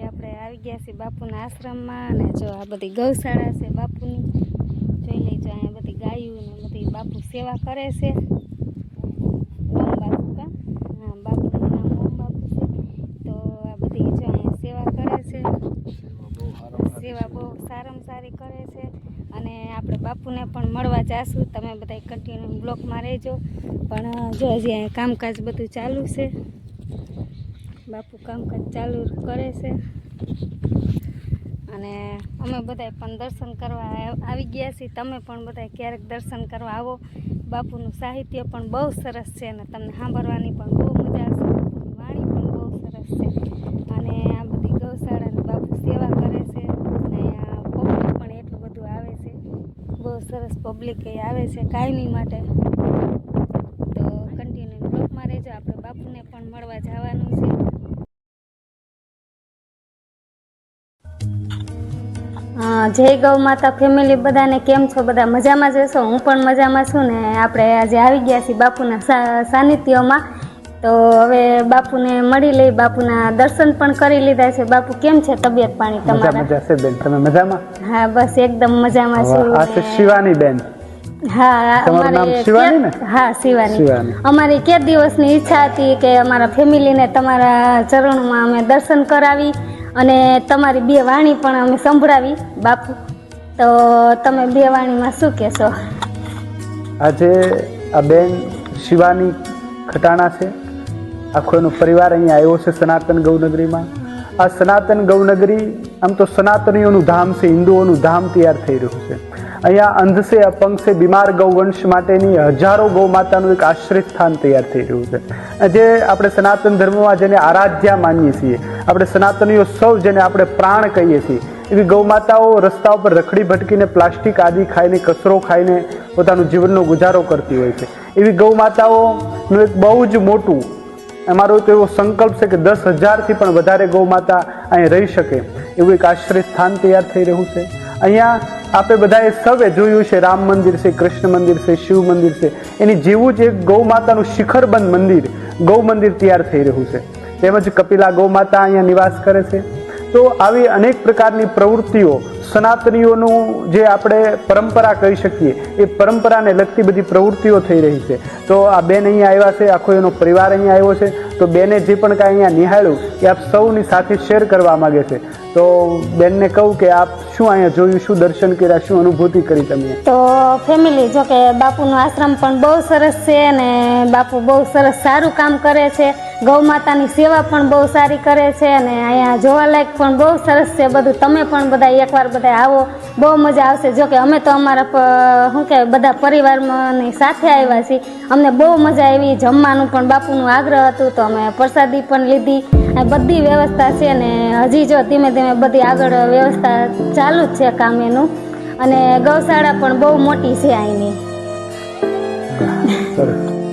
આપણે આવી ગયા છીએ બાપુના આશ્રમમાં અને જો આ બધી ગૌશાળા છે બાપુની. જોઈ લેજો અહીંયા બધી ગાયું ને બધી બાપુ સેવા કરે છે. ઓમ બાપુ કા હા બાપુનું નામ ઓમ બાપુ છે. તો આ બધી જો અહીંયા સેવા કરે છે. સેવા બહુ સારામાં સારી કરે છે અને આપણે બાપુને પણ મળવા જાશું. તમે બધા કન્ટિન્યુ બ્લોકમાં રહેજો. પણ જો હજી અહીંયા કામકાજ બધું ચાલુ છે. બાપુ કામકાજ ચાલુ કરે છે અને અમે બધા પણ દર્શન કરવા આવી ગયા છીએ. તમે પણ બધા ક્યારેક દર્શન કરવા આવો. બાપુનું સાહિત્ય પણ બહુ સરસ છે અને તમને સાંભળવાની પણ બહુ મજા આવશે. બાપુની વાણી પણ બહુ સરસ છે અને આ બધી ગૌશાળાની બાપુ સેવા કરે છે અને આ પબ્લિક પણ એટલું બધું આવે છે. બહુ સરસ પબ્લિક આવે છે કાયમી માટે. તો કન્ટિન્યુ બ્લોકમાં રહેજો. આપણે બાપુને પણ મળવા જવાનું છે. જય ગૌ માતા ફેમિલી, બધાને કેમ છો? બધા મજામાં જ હશો. હું પણ મજામાં છું ને આપણે આજે આવી ગયા છીએ બાપુના સાનિધ્યમાં. તો હવે બાપુને મળી લઈ, બાપુના દર્શન પણ કરી લીધા છે. બાપુ કેમ છે તબિયત પાણી તમારા? મજા છે બેન, તમે મજામાં? હા બસ એકદમ મજામાં છું. આ છે શિવાની બેન. હા અમારે શિવાની ને? હા શિવાની. અમારી કે દિવસની ઈચ્છા હતી કે અમારા ફેમિલીને તમારા ચરણોમાં અમે દર્શન કરાવી અને તમારી બે વાણી પણ અમે સંભળાવી બાપુ. તો તમે બે વાણીમાં શું કહેશો? આજે આ બેન શિવાની ખટાણા છે. આખો એનો પરિવાર અહીંયા આવ્યો છે સનાતન ગૌનગરીમાં. આ સનાતન ગૌનગરી આમ તો સનાતનીઓનું ધામ છે, હિન્દુઓનું ધામ તૈયાર થઈ રહ્યું છે. અહીંયા અંધ છે, અપંગ છે, બીમાર ગૌવંશ માટેની હજારો ગૌ માતાનું એક આશ્રિત સ્થાન તૈયાર થઈ રહ્યું છે. જે આપણે સનાતન ધર્મમાં જેને આરાધ્યા માનીએ છીએ, આપણે સનાતનીઓ સૌ જેને આપણે પ્રાણ કહીએ છીએ, એવી ગૌ માતાઓ રસ્તા ઉપર રખડી ભટકીને પ્લાસ્ટિક આદિ ખાઈને, કચરો ખાઈને પોતાનું જીવનનો ગુજારો કરતી હોય છે. એવી ગૌ માતાઓનું એક બહુ જ મોટું અમારો તો એવો સંકલ્પ છે કે 10,000થી પણ વધારે ગૌ માતા અહીં રહી શકે એવું એક આશ્રય સ્થાન તૈયાર થઈ રહ્યું છે. અહીંયા આપણે બધાએ સૌએ જોયું છે રામ મંદિર છે, કૃષ્ણ મંદિર છે, શિવ મંદિર છે. એની જેવું જ એક ગૌ માતાનું શિખરબંધ મંદિર, ગૌ મંદિર તૈયાર થઈ રહ્યું છે. તેમજ કપિલા ગૌ માતા અહીંયા નિવાસ કરે છે. તો આવી અનેક પ્રકારની પ્રવૃત્તિઓ સનાતનીઓનું જે આપણે પરંપરા કહી શકીએ એ પરંપરાને લગતી બધી પ્રવૃત્તિઓ થઈ રહી છે. તો આ બેન અહીંયા આવ્યા છે, આખો એનો પરિવાર અહીંયા આવ્યો છે. તો બેને જે પણ કાંઈ અહીંયા નિહાળ્યું એ આપ સૌની સાથે શેર કરવા માગે છે. તો બેનને કહું કે આપ શું અહીંયા જોયું, શું દર્શન કર્યા, શું અનુભૂતિ કરી તમે? તો ફેમિલી જો કે બાપુનો આશ્રમ પણ બહુ સરસ છે અને બાપુ બહુ સરસ સારું કામ કરે છે. ગૌ માતાની સેવા પણ બહુ સારી કરે છે અને અહીંયા જોવાલાયક પણ બહુ સરસ છે બધું. તમે પણ બધા એકવાર બધા આવો, બહુ મજા આવશે. જો કે અમે તો અમારા શું કહેવાય બધા પરિવારની સાથે આવ્યા છીએ. અમને બહુ મજા આવી. જમવાનું પણ બાપુનું આગ્રહ હતું તો અમે પ્રસાદી પણ લીધી. બધી વ્યવસ્થા છે ને હજી જો ધીમે ધીમે બધી આગળ વ્યવસ્થા ચાલુ જ છે કામ એનું. અને ગૌશાળા પણ બહુ મોટી છે અહીંની. સરસ.